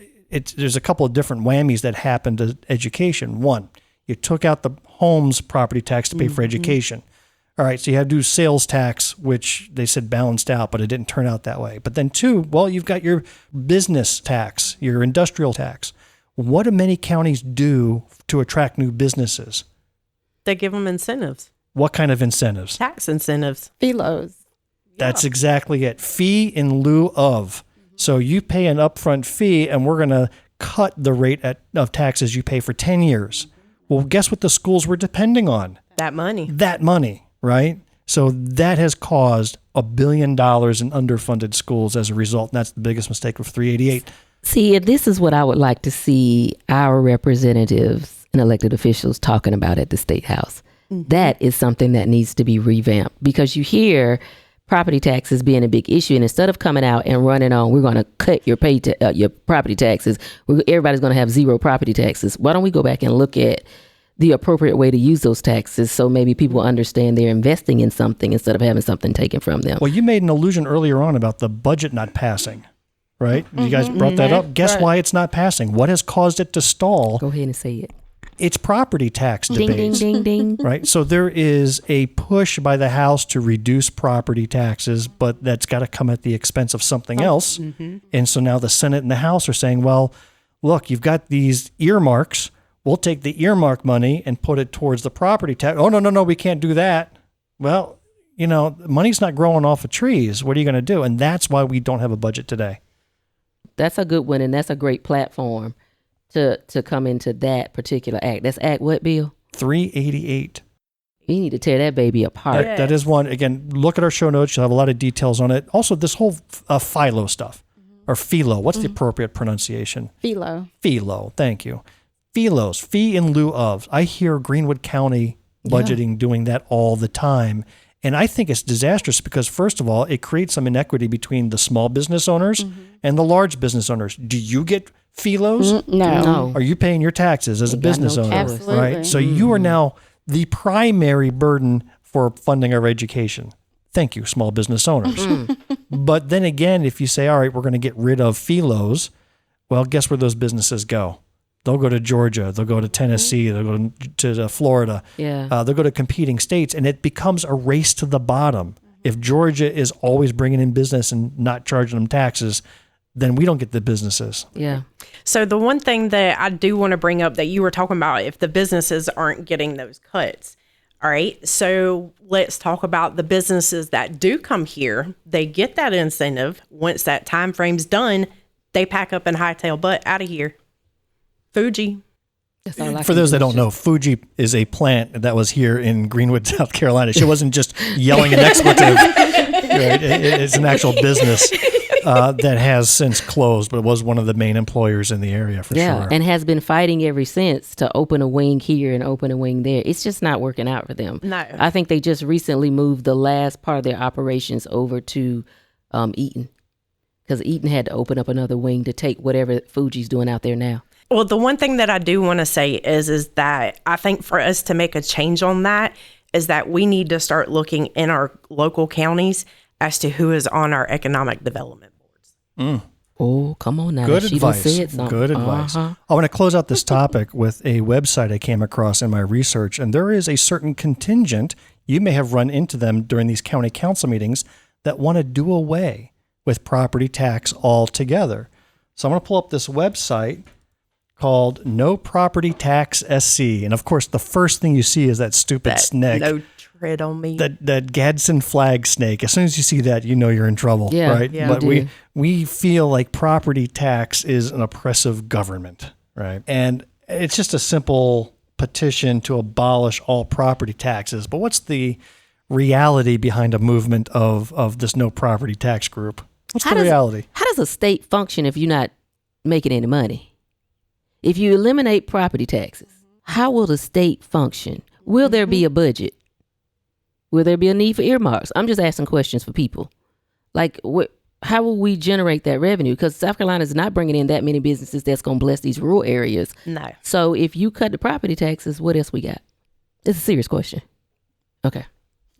there's a couple of different whammies that happened to education. One, you took out the home's property tax to pay for education. All right, so you had to do sales tax, which they said balanced out, but it didn't turn out that way. But then two, well, you've got your business tax, your industrial tax. What do many counties do to attract new businesses? They give them incentives. What kind of incentives? Tax incentives. Felos. That's exactly it. Fee in lieu of. So you pay an upfront fee, and we're going to cut the rate of taxes you pay for 10 years. Well, guess what the schools were depending on? That money. That money, right? So that has caused $1 billion in underfunded schools as a result. And that's the biggest mistake of 388. See, this is what I would like to see our representatives and elected officials talking about at the State House. That is something that needs to be revamped, because you hear property taxes being a big issue, and instead of coming out and running on, we're going to cut your your property taxes, everybody's going to have zero property taxes. Why don't we go back and look at the appropriate way to use those taxes so maybe people understand they're investing in something instead of having something taken from them? Well, you made an allusion earlier on about the budget not passing, right? You guys brought that up. Guess why it's not passing? What has caused it to stall? Go ahead and say it. It's property tax debates. Ding, ding, ding, ding. Right? So there is a push by the House to reduce property taxes, but that's got to come at the expense of something else. And so now the Senate and the House are saying, well, look, you've got these earmarks. We'll take the earmark money and put it towards the property tax. Oh, no, we can't do that. Well, money's not growing off of trees. What are you going to do? And that's why we don't have a budget today. That's a good one, and that's a great platform to come into that particular act. That's Act what, Bill? 388. You need to tear that baby apart. That is one. Again, look at our show notes. You'll have a lot of details on it. Also, this whole philo stuff, or philo. What's the appropriate pronunciation? Philo. Philo. Thank you. Philos, fee in lieu of. I hear Greenwood County budgeting doing that all the time. And I think it's disastrous because, first of all, it creates some inequity between the small business owners and the large business owners. Do you get philos? No. Are you paying your taxes as a business owner? Absolutely. Right? So you are now the primary burden for funding our education. Thank you, small business owners. But then again, if you say, all right, we're going to get rid of philos, well, guess where those businesses go? They'll go to Georgia. They'll go to Tennessee. They'll go to Florida. Yeah. They'll go to competing states, and it becomes a race to the bottom. If Georgia is always bringing in business and not charging them taxes, then we don't get the businesses. Yeah. So the one thing that I do want to bring up that you were talking about, if the businesses aren't getting those cuts. All right. So let's talk about the businesses that do come here. They get that incentive. Once that time frame's done, they pack up and hightail butt out of here. Fuji. For those that don't know, Fuji is a plant that was here in Greenwood, South Carolina. She wasn't just yelling an expletive. Right? It's an actual business that has since closed, but it was one of the main employers in the area for sure. And has been fighting ever since to open a wing here and open a wing there. It's just not working out for them. No. I think they just recently moved the last part of their operations over to Eaton, because Eaton had to open up another wing to take whatever Fuji's doing out there now. Well, the one thing that I do want to say is that I think for us to make a change on that is that we need to start looking in our local counties as to who is on our economic development boards. Oh, come on now. Good She advice. done said something. Good advice. I want to close out this topic with a website I came across in my research, and there is a certain contingent, you may have run into them during these county council meetings, that want to do away with property tax altogether. So I'm going to pull up this website called No Property Tax SC. And of course, the first thing you see is that stupid snake. No tread on me. That Gadsden flag snake. As soon as you see that, you know you're in trouble, right? Yeah, but we feel like property tax is an oppressive government, right? And it's just a simple petition to abolish all property taxes. But what's the reality behind a movement of this no property tax group? What's the reality? How does a state function if you're not making any money? If you eliminate property taxes, how will the state function? Will there be a budget? Will there be a need for earmarks? I'm just asking questions for people. Like, how will we generate that revenue? Because South Carolina is not bringing in that many businesses that's going to bless these rural areas. No. So if you cut the property taxes, what else we got? It's a serious question. Okay.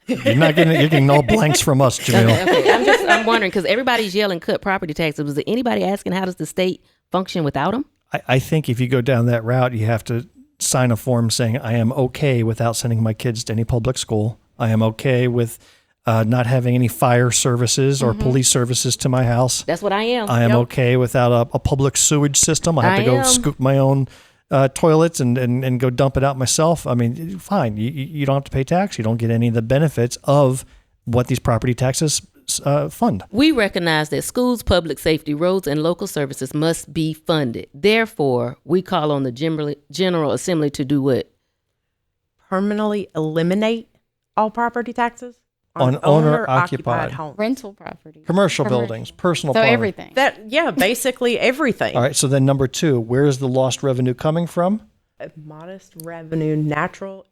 You're getting no blanks from us, Jumelle. Okay. I'm wondering, because everybody's yelling cut property taxes. Was there anybody asking how does the state function without them? I think if you go down that route, you have to sign a form saying, I am okay without sending my kids to any public school. I am okay with not having any fire services or police services to my house. That's what I am. I am okay without a public sewage system. I have to go scoop my own toilets and go dump it out myself. I mean, fine. You don't have to pay tax. You don't get any of the benefits of what these property taxes fund. We recognize that schools, public safety, roads, and local services must be funded. Therefore, we call on the General Assembly to do what? Permanently eliminate all property taxes on owner-occupied homes. Rental property. Commercial buildings, personal So property. everything. Basically everything. All right, so then number 2, where is the lost revenue coming from? Modest revenue,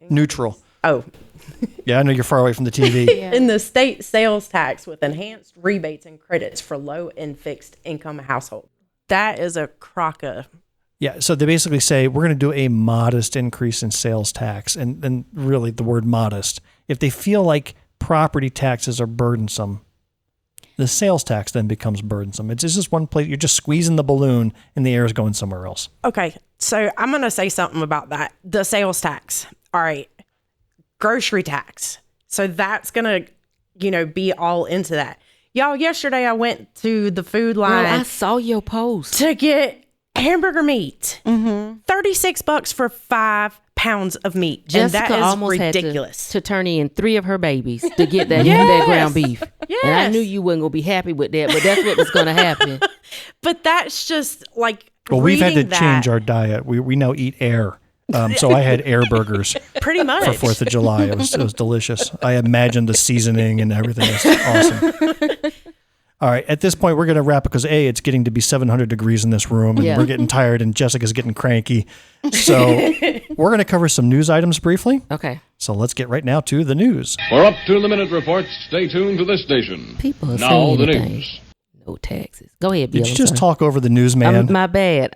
Neutral. Oh. Yeah, I know you're far away from the TV. In the state sales tax with enhanced rebates and credits for low and fixed income households. That is a crock of... Yeah, so they basically say we're going to do a modest increase in sales tax, and really the word modest. If they feel like property taxes are burdensome, the sales tax then becomes burdensome. It's just one place, you're just squeezing the balloon and the air is going somewhere else. Okay, so I'm going to say something about that. The sales tax. All right. Grocery tax. So that's going to, be all into that. Y'all, yesterday I went to the food line. Girl, I saw your post. To get hamburger meat. $36 for 5 pounds of meat. Jessica and that is almost ridiculous. Had to turn in 3 of her babies to get that ground beef. Yes. And I knew you wasn't going to be happy with that, but that's what was going to happen. But that's just like, well, we've had to change our diet. We now eat air. So I had air burgers pretty much for 4th of July. It was delicious. I imagined the seasoning and everything. It was awesome. All right. At this point, we're going to wrap it because it's getting to be 700 degrees in this room and we're getting tired and Jessica's getting cranky. So we're going to cover some news items briefly. Okay. So let's get right now to the news. For up to the minute reports, stay tuned to this station. People are now saying the anything. news. No taxes. Go ahead, Bill. Did you just talk over the newsman? My bad.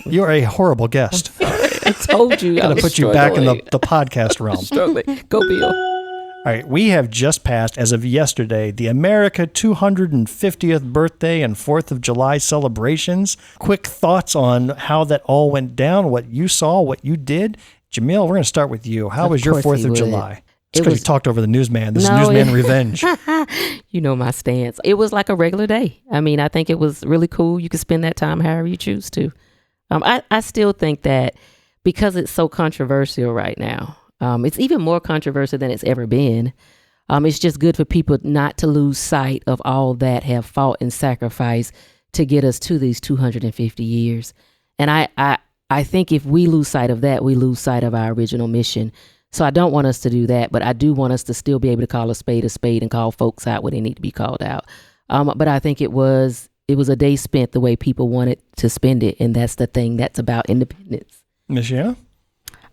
You're a horrible guest. I told you. Got to put you back in the podcast realm. Struggling. Go, Bill. All right, we have just passed, as of yesterday, the America 250th birthday and 4th of July celebrations. Quick thoughts on how that all went down, what you saw, what you did. Jumelle, we're going to start with you. How was your 4th of July? It's because you talked over the newsman. This is newsman revenge. You know my stance. It was like a regular day. I mean, I think it was really cool. You could spend that time however you choose to. I still think that because it's so controversial right now, it's even more controversial than it's ever been. It's just good for people not to lose sight of all that have fought and sacrificed to get us to these 250 years. And I think if we lose sight of that, we lose sight of our original mission. So I don't want us to do that, but I do want us to still be able to call a spade and call folks out when they need to be called out. But I think it was a day spent the way people wanted to spend it, and that's the thing that's about independence. Michanna?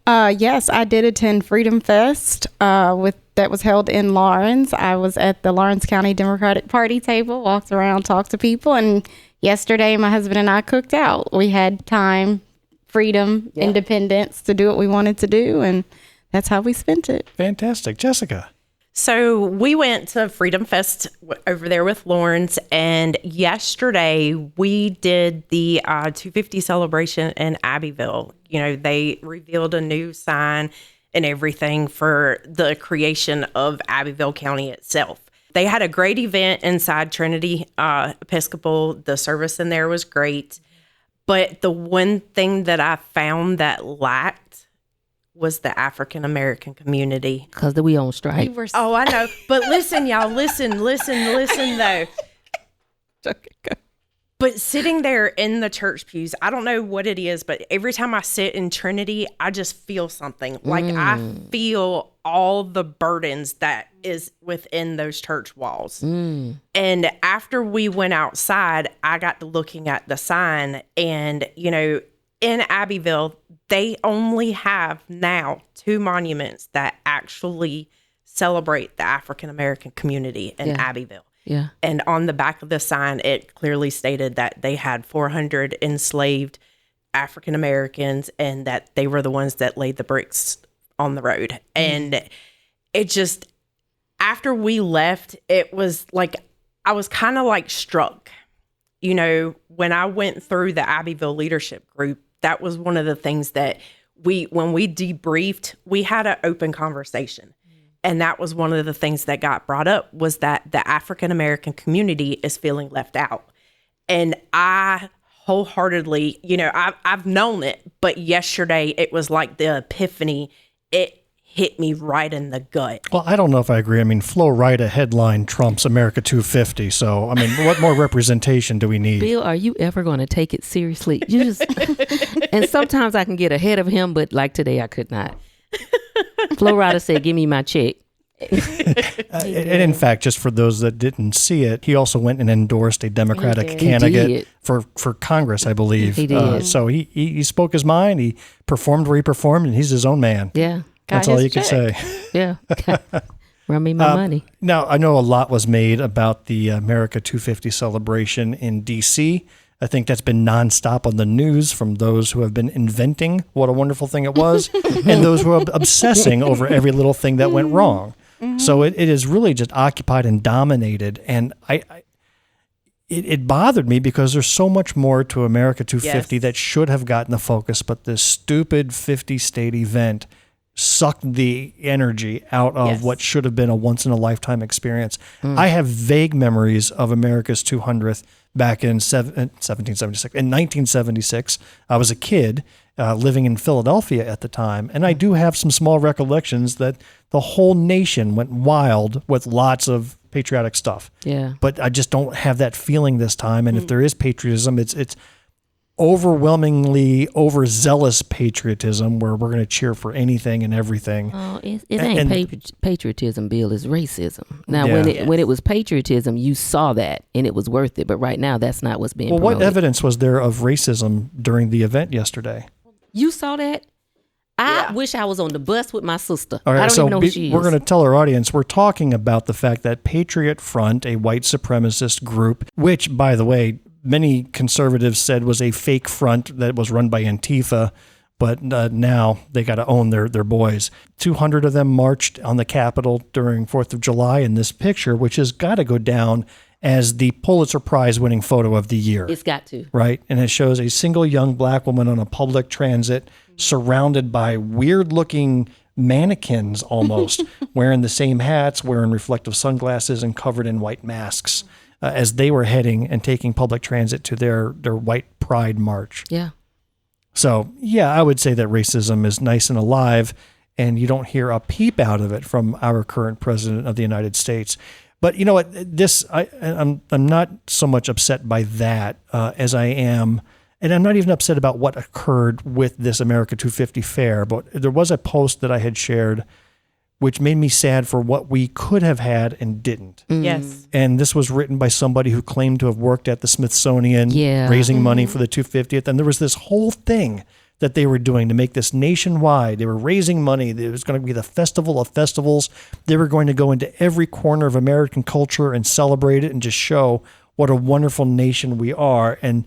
Yes, I did attend Freedom Fest that was held in Lawrence. I was at the Lawrence County Democratic Party table, walked around, talked to people, and yesterday my husband and I cooked out. We had time, freedom, independence to do what we wanted to do, and that's how we spent it. Fantastic. Jessica? So we went to Freedom Fest over there with Lawrence, and yesterday we did the 250 celebration in Abbeville. You know, they revealed a new sign and everything for the creation of Abbeville County itself. They had a great event inside Trinity Episcopal. The service in there was great. But the one thing that I found that lacked was the African American community. Because we on strike. Oh, I know. But listen, y'all, listen though. Okay, go. But sitting there in the church pews, I don't know what it is, but every time I sit in Trinity, I just feel something. Like I feel all the burdens that is within those church walls. And after we went outside, I got to looking at the sign, and, you know, in Abbeville, they only have now 2 monuments that actually celebrate the African American community in Abbeville. Yeah. And on the back of the sign, it clearly stated that they had 400 enslaved African Americans and that they were the ones that laid the bricks on the road. And it just, after we left, it was like, I was kind of like struck. You know, when I went through the Abbeville leadership group, that was one of the things that when we debriefed, we had an open conversation. And that was one of the things that got brought up, was that the African American community is feeling left out. And I wholeheartedly, you know, I've known it, but yesterday it was like the epiphany. It hit me right in the gut. Well, I don't know if I agree. I mean, Flo Rida headline trumps America 250. So, I mean, what more representation do we need? Bill, are you ever going to take it seriously? You just, and sometimes I can get ahead of him, but like today I could not. Flo Rida said, "Give me my check." And in fact, just for those that didn't see it, he also went and endorsed a Democratic candidate for Congress, I believe. He did. So he spoke his mind. He performed where he performed, and he's his own man. Yeah. That's all you can say. Yeah. Run me my money. Now, I know a lot was made about the America 250 celebration in D.C. I think that's been nonstop on the news from those who have been inventing what a wonderful thing it was and those who are obsessing over every little thing that went wrong. So it is really just occupied and dominated. And it bothered me because there's so much more to America 250 that should have gotten the focus, but this stupid 50-state event sucked the energy out of what should have been a once-in-a-lifetime experience. I have vague memories of America's 200th back in 1776. In 1976, I was a kid living in Philadelphia at the time, and I do have some small recollections that the whole nation went wild with lots of patriotic stuff. Yeah. But I just don't have that feeling this time, and if there is patriotism, it's overwhelmingly overzealous patriotism where we're going to cheer for anything and everything. Oh, it ain't patriotism, Bill. It's racism. Now, when it was patriotism, you saw that and it was worth it. But right now, that's not what's being promoted. What evidence was there of racism during the event yesterday? You saw that? I wish I was on the bus with my sister. All right, I don't even know who she is. We're going to tell our audience, we're talking about the fact that Patriot Front, a white supremacist group, which, by the way, many conservatives said was a fake front that was run by Antifa, but now they got to own their boys. 200 of them marched on the Capitol during 4th of July in this picture, which has got to go down as the Pulitzer Prize winning photo of the year. It's got to. Right? And it shows a single young black woman on a public transit surrounded by weird-looking mannequins almost, wearing the same hats, wearing reflective sunglasses, and covered in white masks. As they were heading and taking public transit to their white pride march. Yeah. So, yeah, I would say that racism is nice and alive, and you don't hear a peep out of it from our current president of the United States. But you know what? I'm not so much upset by that as I am, and I'm not even upset about what occurred with this America 250 fair, but there was a post that I had shared which made me sad for what we could have had and didn't. Yes. And this was written by somebody who claimed to have worked at the Smithsonian, raising money for the 250th. And there was this whole thing that they were doing to make this nationwide. They were raising money. It was going to be the festival of festivals. They were going to go into every corner of American culture and celebrate it and just show what a wonderful nation we are. And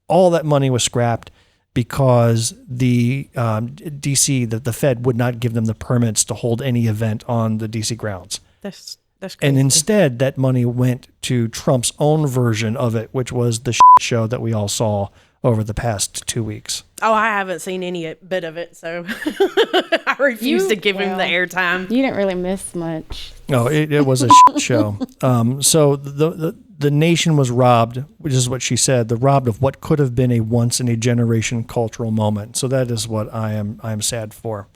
all that money was scrapped because the DC, the Fed would not give them the permits to hold any event on the DC grounds. That's crazy. And instead, that money went to Trump's own version of it, which was the show that we all saw over the past 2 weeks. Oh, I haven't seen any bit of it, so I refuse to give him the airtime. You didn't really miss much. No, it was a show. So the nation was robbed, which is what she said, robbed of what could have been a once-in-a-generation cultural moment. So that is what I am sad for.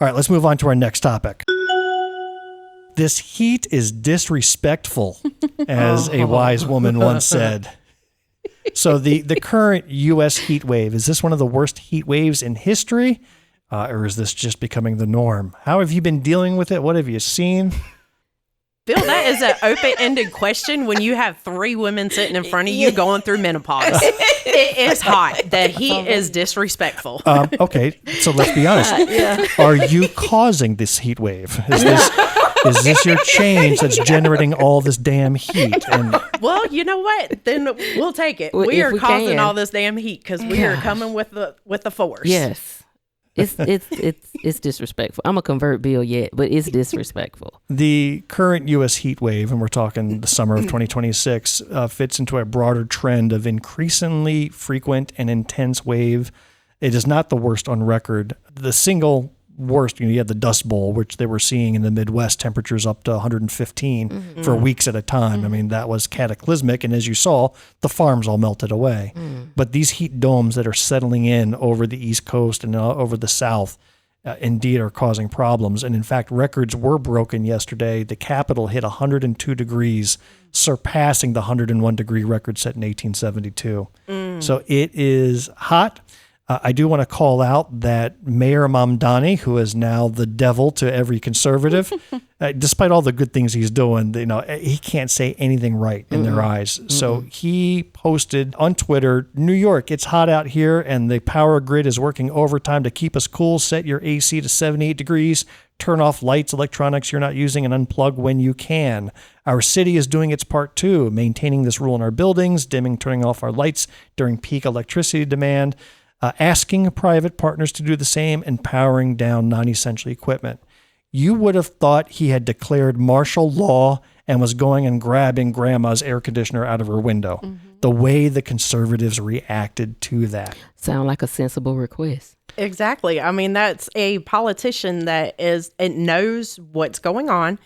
All right, let's move on to our next topic. This heat is disrespectful, as a wise woman once said. So the current U.S. heat wave, is this one of the worst heat waves in history? Or is this just becoming the norm? How have you been dealing with it? What have you seen? Bill, that is an open-ended question when you have 3 women sitting in front of you going through menopause. It is hot. The heat is disrespectful. Okay, so let's be honest. Are you causing this heat wave? Is this your change that's generating all this damn heat? And well, you know what? Then we'll take it. We are causing all this damn heat because we are coming with the force. Yes. It's disrespectful. I'm a convert Bill yet, but it's disrespectful. The current U.S. heat wave, and we're talking the summer of 2026, fits into a broader trend of increasingly frequent and intense wave. It is not the worst on record. The single worst, you had the Dust Bowl, which they were seeing in the Midwest, temperatures up to 115 for weeks at a time. I mean, that was cataclysmic. And as you saw, the farms all melted away. But these heat domes that are settling in over the East Coast and over the South indeed are causing problems. And in fact, records were broken yesterday. The Capitol hit 102 degrees, surpassing the 101 degree record set in 1872. So it is hot. I do want to call out that Mayor Mamdani, who is now the devil to every conservative, despite all the good things he's doing, he can't say anything right in their eyes. So he posted on Twitter, New York, it's hot out here and the power grid is working overtime to keep us cool. Set your AC to 78 degrees. Turn off lights, electronics you're not using, and unplug when you can. Our city is doing its part too, maintaining this rule in our buildings, dimming, turning off our lights during peak electricity demand. Asking private partners to do the same, and powering down non-essential equipment. You would have thought he had declared martial law and was going and grabbing grandma's air conditioner out of her window. The way the conservatives reacted to that. Sound like a sensible request. Exactly. I mean, that's a politician it knows what's going on.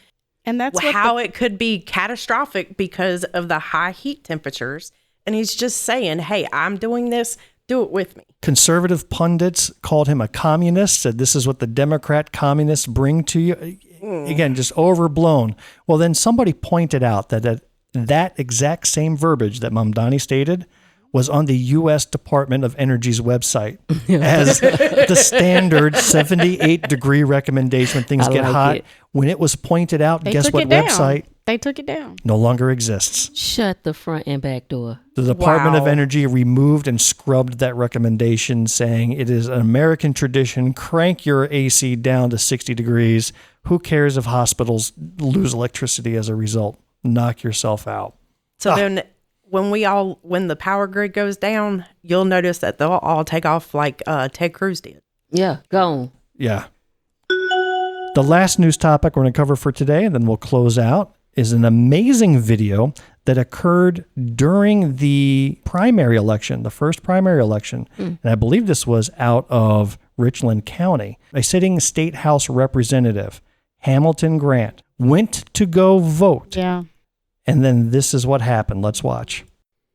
And that's how it could be catastrophic because of the high heat temperatures. And he's just saying, hey, I'm doing this. Do it with me. Conservative pundits called him a communist, said this is what the Democrat communists bring to you. Again, just overblown. Well, then somebody pointed out that exact same verbiage that Mamdani stated was on the U.S. Department of Energy's website as the standard 78 degree recommendation when things get hot. It. When it was pointed out, guess what website? They took it down. No longer exists. Shut the front and back door. The Department of Energy removed and scrubbed that recommendation, saying it is an American tradition. Crank your AC down to 60 degrees. Who cares if hospitals lose electricity as a result? Knock yourself out. So then when the power grid goes down, you'll notice that they'll all take off like Ted Cruz did. Yeah, gone. Yeah. The last news topic we're going to cover for today, and then we'll close out, is an amazing video that occurred during the primary election, the first primary election. And I believe this was out of Richland County. A sitting state house representative, Hamilton Grant, went to go vote. Yeah. And then this is what happened. Let's watch.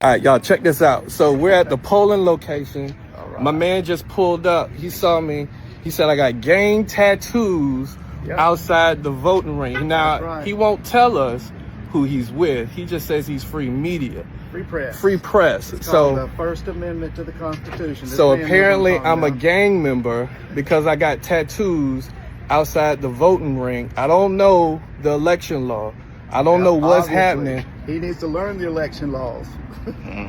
All right, y'all, check this out. So we're at the polling location. My man just pulled up. He saw me. He said, I got gang tattoos outside the voting ring. Now, he won't tell us who he's with. He just says he's free media. Free press. Free press. It's called the First Amendment to the Constitution. So apparently I'm a gang member because I got tattoos outside the voting ring. I don't know the election law. I don't know what's happening. He needs to learn the election laws.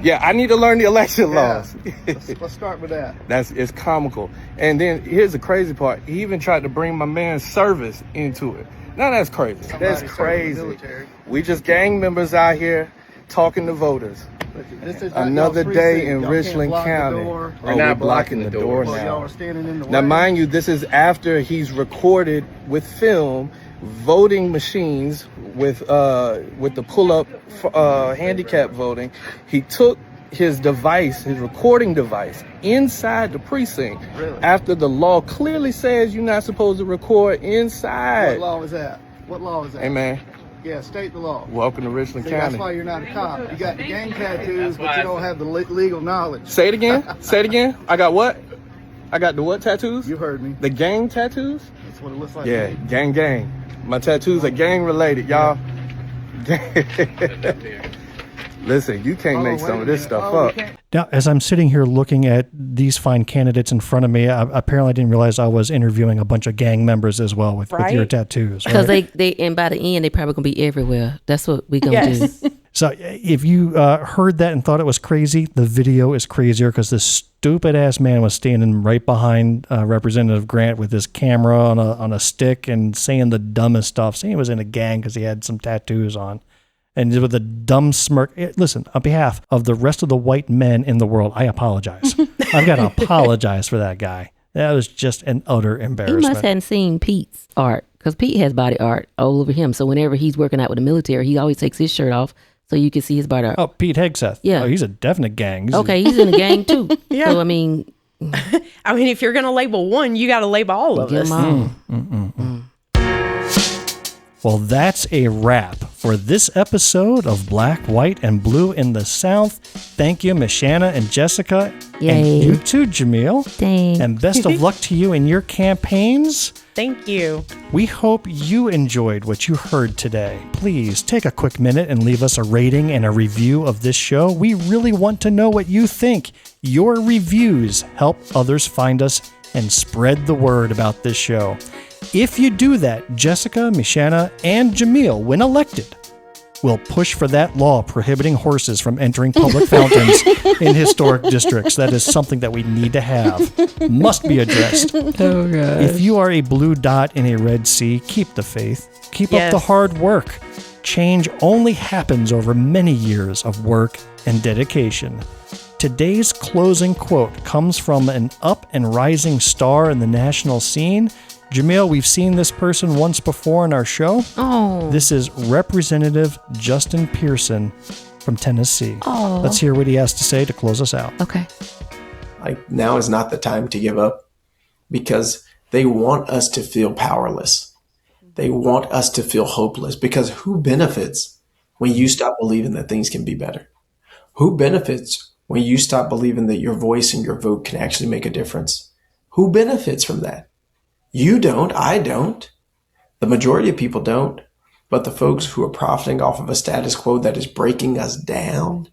Yeah, I need to learn the election laws. Let's start with that. It's comical. And then here's the crazy part. He even tried to bring my man's service into it. Now that's crazy. That's crazy. We just gang members out here talking to voters. Another day in Richland County. We're not blocking the door now. Now, mind you, this is after he's recorded with film voting machines with the pull-up handicap voting. He took his device, his recording device, inside the precinct after the law clearly says you're not supposed to record inside. What law is that? What law is that? Hey, man. Yeah, state the law. Welcome to Richland County. That's why you're not a cop. You got the gang tattoos, but you don't have the legal knowledge. Say it again. Say it again. I got what? I got the what tattoos? You heard me. The gang tattoos? That's what it looks like. Yeah, gang. My tattoos are gang related, y'all. Listen, you can't make some of this stuff up. Now, as I'm sitting here looking at these fine candidates in front of me, apparently I didn't realize I was interviewing a bunch of gang members as well with your tattoos. Because right? they and by the end, they probably going to be everywhere. That's what we're going to do. So if you heard that and thought it was crazy, the video is crazier because this stupid-ass man was standing right behind Representative Grant with his camera on a stick and saying the dumbest stuff, saying he was in a gang because he had some tattoos on. And with a dumb smirk. Listen, on behalf of the rest of the white men in the world, I apologize. I've got to apologize for that guy. That was just an utter embarrassment. He must hadn't seen Pete's art because Pete has body art all over him. So whenever he's working out with the military, he always takes his shirt off so you can see his body art. Oh, Pete Hegseth. Yeah. Oh, he's a definite gang. He's in a gang too. Yeah. So, I mean, if you're going to label one, you got to label all of us. Well, that's a wrap for this episode of Black, White, and Blue in the South. Thank you, Michanna and Jessica. Yay. And you too, Jumelle. Thanks. And best of luck to you in your campaigns. Thank you. We hope you enjoyed what you heard today. Please take a quick minute and leave us a rating and a review of this show. We really want to know what you think. Your reviews help others find us and spread the word about this show. If you do that, Jessica, Michanna, and Jumelle, when elected, will push for that law prohibiting horses from entering public fountains in historic districts. That is something that we need to have. Must be addressed. Oh, God. If you are a blue dot in a red sea, keep the faith. Keep up the hard work. Change only happens over many years of work and dedication. Today's closing quote comes from an up and rising star in the national scene. Jumelle, we've seen this person once before in our show. Oh. This is Representative Justin Pearson from Tennessee. Oh. Let's hear what he has to say to close us out. Okay. Like, now is not the time to give up because they want us to feel powerless. They want us to feel hopeless because who benefits when you stop believing that things can be better? Who benefits when you stop believing that your voice and your vote can actually make a difference? Who benefits from that? You don't, I don't. The majority of people don't. But the folks who are profiting off of a status quo that is breaking us down,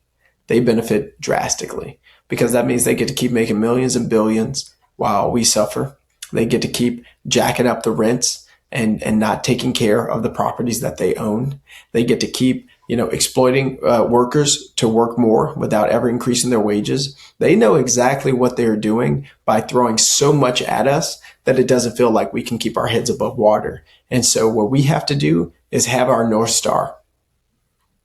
they benefit drastically because that means they get to keep making millions and billions while we suffer. They get to keep jacking up the rents and not taking care of the properties that they own. They get to keep exploiting workers to work more without ever increasing their wages. They know exactly what they're doing by throwing so much at us that it doesn't feel like we can keep our heads above water. And so what we have to do is have our North Star,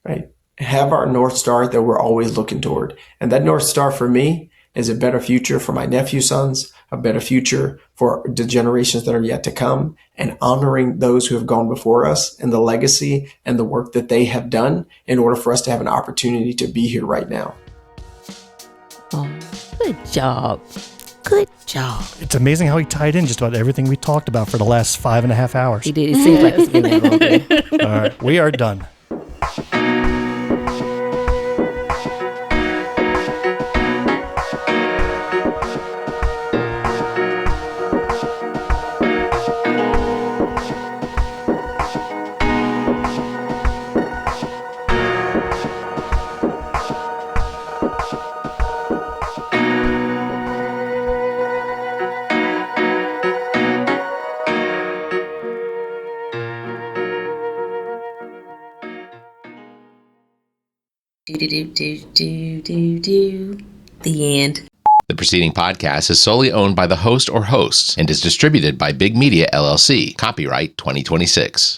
right? Have our North Star that we're always looking toward. And that North Star for me is a better future for my nephew's sons, a better future for the generations that are yet to come, and honoring those who have gone before us and the legacy and the work that they have done in order for us to have an opportunity to be here right now. Oh, good job. Good job. It's amazing how he tied in just about everything we talked about for the last 5.5 hours. He did. It seems like it's been that long. All right, we are done. The end. The preceding podcast is solely owned by the host or hosts and is distributed by Big Media LLC. Copyright 2026.